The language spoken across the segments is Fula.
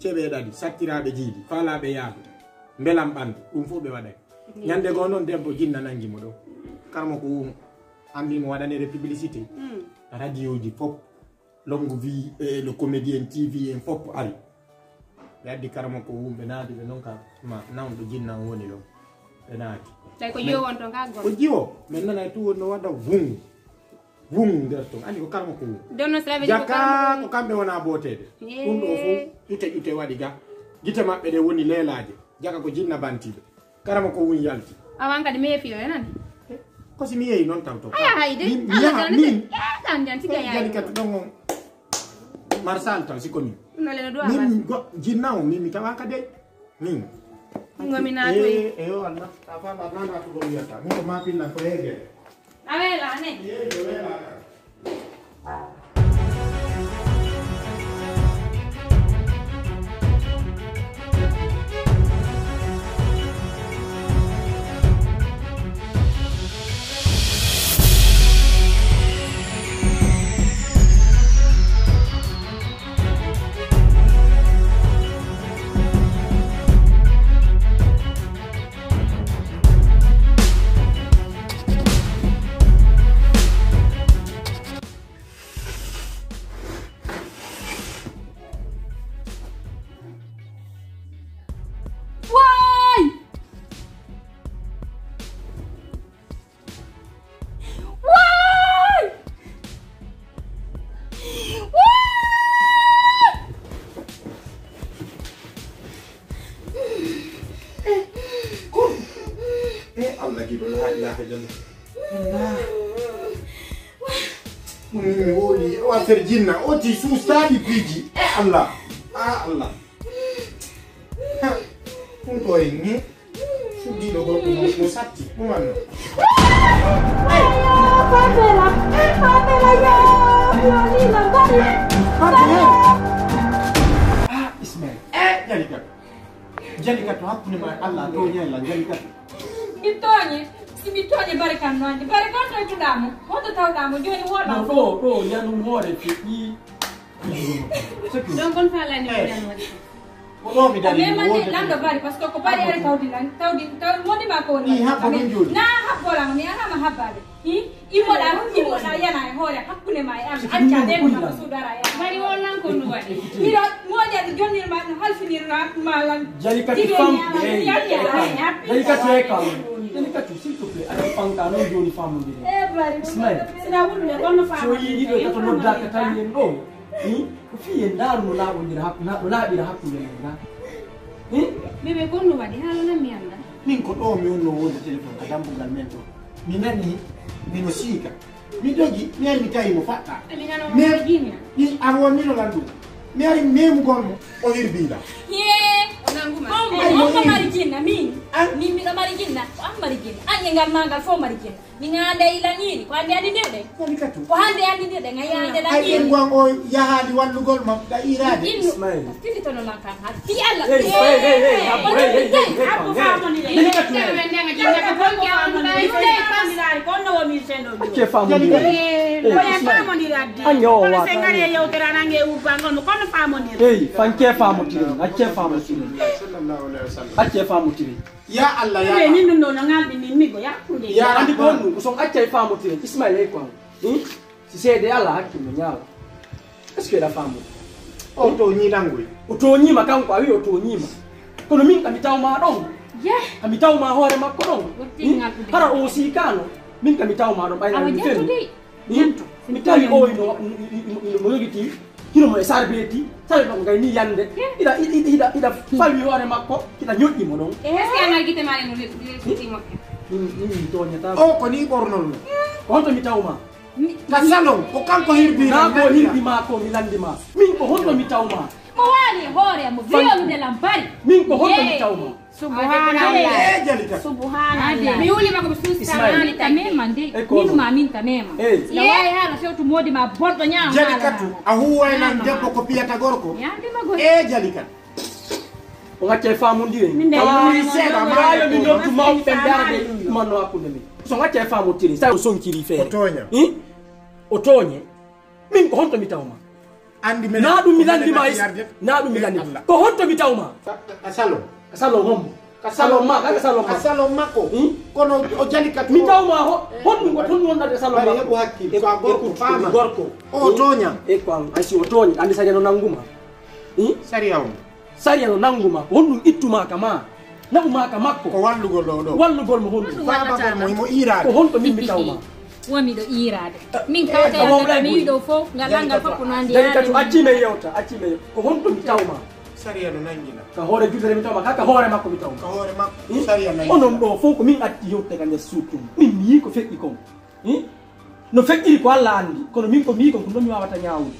cebe dadi sattirabe jidi falabe yaadu belam bandu dum fu be waday nyande go non debbo jinna nangi mo do karmo ko andi mo wadane publicité radio di pop longue vie le comédien TV en pop ari yaddi karmo ko wumbe naadi be non ka ma nawdo jinna woni lo be naadi tay ko yowon to ga ko jiwo men nana tu no wada vung der to andi ko karmo ko donno sabe jaka ko kambe wona botede dum do fu ite wadi ga gite mabbe de woni lelaaje jaka ko jinna bantibe karamo ko woni yalti awan kadi me fiyo nan ko si mi yeyi non tawto min tan jan tiga ya jali kat dongo marsal tan sikomi no le do min jinnaw min mi tawa ka de min ngomina to yo Allah ta fa na na to do yata mi ko ma pin na ko hege avela ne Allah gitu la ilaha illallah Allah mumi woli wa ferjinna oti sustadi piji Allah Allah punto ini sudi lo go mo satti umano Pamela ya lila bari Ismail jalika to hakuni ma Allah to nyala jalika Bitogni, si bitogni baricano anche, baricano e chiudiamo. Quanto tavamo, giorni vuoto. No, ya non muore che Non confala niente. Oh, mi dai. Me mandi lando bari, pasko ko bari ari taudi moni ma ko ni. Na habola ni ana ma habale. Imola yana hore hakune mai anja de ma sudara ya. Bari wonan ko no wadi. Mira modi adi jonni ma halfini malan. Jadi ka fam. Jadi ka treka. Jadi ka s'il te plaît, ada pangkano joni famu di. Bari. Ismail. Sina wulu ne kono famu. So yi do ka no da ka tan no. Fi ndaru la wondira hakku na la bira hakku ne na. Bebe kono wadi halo na mianda. Min ko do mi wonno wonde telephone ka dambu gal mento. Mi nani mi no sika. Mi dogi mi ari mi tayi mo fatta. Mi ni awon ni no landu. Mi ari memu gormo o hirbida. Ye, onanguma. Ko marigina min. Mimi ga marigina, marigina. Anye ngal mangal fo marigina. Mi ngande ila nyini, ko ande andi dede. Ko hande andi dede ngayande da nyini. Ay ngwan o yahadi wallugol mam da irade. Ismail. Tili tono lankan ha. Ti alla. Hey. Apo famo ni le. Ni ka tu. Wendenga jinda ko bongo anu da ite pandilari kono wo mi sendo. Che famo di. Famo ni raddi. Anyo wa. Sengare yo teranange ubango kono famo ni. Hey, fanke famo ti. Ache famo ti. Sallallahu alaihi wasallam. Ache famo ti. Ya Allah ya. Ni ndu no ngambi ni migo ya kunde. Ya andi bonu kusong ache famo ti. Ismail e kwa. Si sede ala hakki me nyala. Est-ce que la famo? Oto nyi dangwe. Utonyima kan kwa wi utonyima. Kono min kamitaw ma don. Yeah. Kamitaw ma hore makko don. Para o sikano min kamitaw ma don bayna mi fen. Mi tawi o ino mo yogiti hino mo sarbeti sabe ko ngai ni yande ida fawi hore makko kita nyoddi mo don. Est-ce que ana gite mari no le mo. Ni to nyata. O ko ni bornol. Honto mi tawma. Kasalo ko kanko hirbi na ko hirbi ma ko milandi ma. Min ko honto mi tawma. Mo wani hore mo vio mi lampari. Min ko honto mi tawma. Subhanallah. Jalika. Subhanallah. Mi uli mako susana tamema ndi. Minu mamin tamema. La wai hala sio tumodi ma bordo nyama. Jalika tu. Ahuwa ina ndembo ko piyata gorko. Yandi mago. Jalika. Ongache famu ndiwe. Tawuri seba mayo mi no tu mau pendare mano akune mi. So ngache famu tiri. Sa so nkiri fere. Otonya. Otonye. Min ko honto mi tawma. andi na dum mi landi ma na dum mi landi ko hotto mi tawma asalo mom kasalo ma kasalo makko kono o jalikat mi tawma hon ko ton wonda salo ma ko hakki ko fama gorko o tonya e ko asi o tonya andi sariya no nanguma sariya no nanguma hon ittuma kama nabuma ka makko ko wallugol do wallugol mo hon fama mo irade ko hon to min mi tawma wami do irade min kawta mi do fo ngalanga foppo no andi dani katu accime yewta accime ko hon to mi tawma sariya no nangina ka hore judere mi tawma ka hore makko mi tawma ka hore makko sariya nangina onon do fo ko min atti yotte kan suutum min mi ko fekki ko no fekkiri ko alla andi kono min ko mi ko mi wawata nyaawude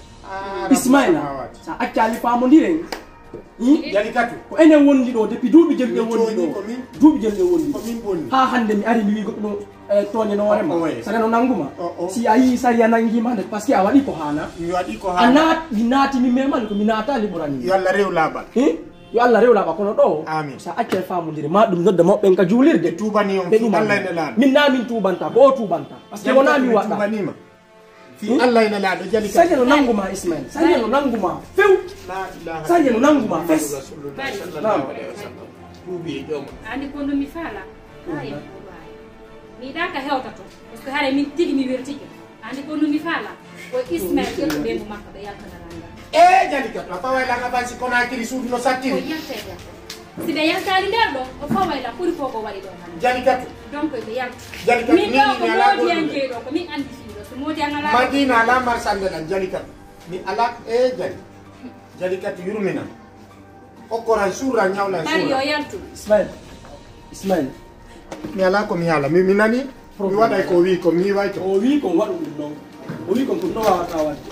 Ismaila sa accali famondiren jalikatu ko enen wondi do depuis duubi jelde wondi do duubi jelde wondi ha hande mi ari mi wi goddo toñe no warema sa no nanguma si ayi sariya nangima de parce que a wadi ko hana mi wadi ko hana mi naati mi memal ko mi naata liburani yo Allah rew laba yo Allah rew laba kono do amin sa accel famodire ma dum nodda mabbe ka julirde tubani on fi Allah ina la min na min tubanta ko tubanta parce que wona mi wada tubanima fi Allah ina la do jalika sariya no nanguma Ismail sariya no nanguma few sariya no nanguma fes tubi jom andi ko no mi fala ay mi daka hewta to parce que hare min tigi mi wertike andi ko no mi fala o Ismail ko be mo makka be yakana langa jalika to fa wayla nga bansi kona kiri suudu no sattiri si be yaltali nder do o fa wayla puri foko wari do han jalika to donc be yalt jalika ni ala ko yanje do ko min andi fido so modi angala madina la marsande la jalika ni ala jalika to yurmina o koran sura nyawla sura bari yo yaltu Ismail mi ala ko mi hala mi nani mi wada ko wi ko mi wayto o wi ko wadu dum o wi ko no wata wadi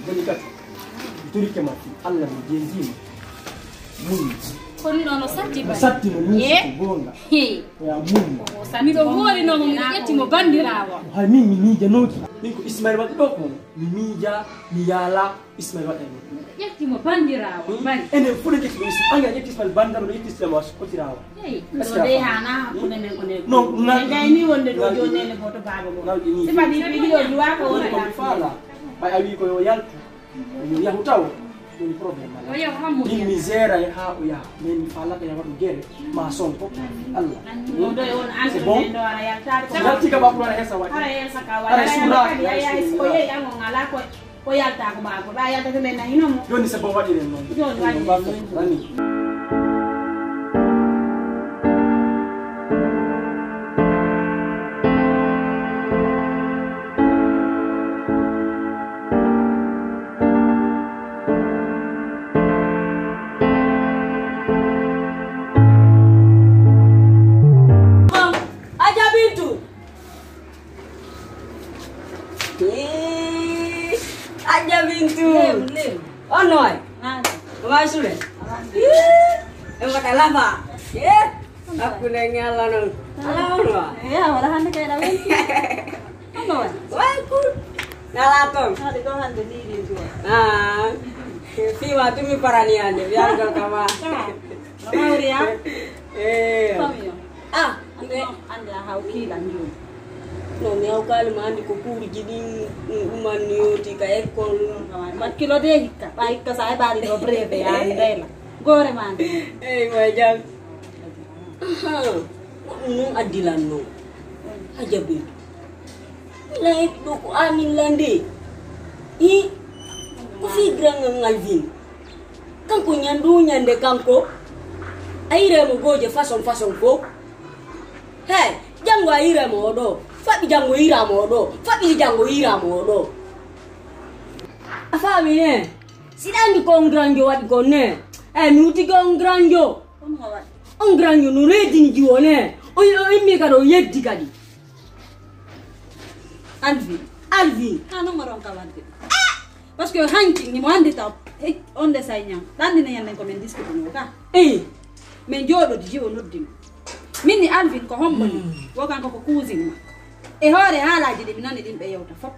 delicate turike ma Allah mi jenzima mun kono no satti ba satti no gonga ya mun mi do hori no mi yetti mo bandirawo hay min mi mija noti min ko Ismail wadi do ko mi mija mi yala Ismail wadi yetti mo bandirawo bari ene fude ke ko anga yetti Ismail bandaro yetti Ismail ko tirawo do de hana ko ne ko ne no ngay ni wonde do jone ne boto baba go se ba di video di wa ko wona fala bay awi ko yo yaltu yo yahutaw ni problem o yo hamu ni misère ha o ya men fala ke wadu gere ma son ko Allah no do on an do ara ya tar ko yalti ka ba ko ara hesa wadi ara hesa ka wadi ya ko ye ya ngala ko yalta ko ba ko ba yalta te na ino mo yoni se bo wadi ren non yoni wadi Aja Bintu. Oh noy. Kemana sudah? Emang kata lama. Aku nengah lalu. Halo. Ya, malahan kayak dawen. Ano ba? Wah, good. Nalatong. Hadi ko hande ni dito. Fiwa tumi paraniane, biar kau kama. Maria. Famio. Ande hauki lanju. No me au kali mandi ko kuri gidin umani oti ka ekol kilo de hikka ba hikka sai bari do breve andela gore mandi wajang adilan no aja be lai do ko anin lande ko fi grang ngalvin kan ko nyandu nyande kanko aire mo goje façon ko hey jango aire mo do fabi jango ira modo afami ne sidani ko ngranjo wadi gonne nuti ko ngranjo on ngranjo no redini jiwone o immi kado yeddi kadi alvi ano maron kawante parce que hanki ni mo andi ta on de saynya dandi ne yanne ko men discuter no ka men jodo di jiwo noddim minni alvin ko homboni wokan ko cousin ma hore halaji de minane dimbe yewta fop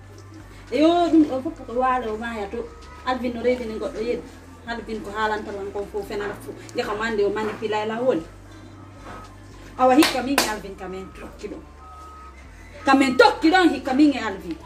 yo dum o fop ko walo ma ya to alvin no revini goddo yed alvin ko halanta lan ko fo fenala fu je ko mande o manipulay la wol awa hikka mingi alvin kamen tokki don hikka mingi alvin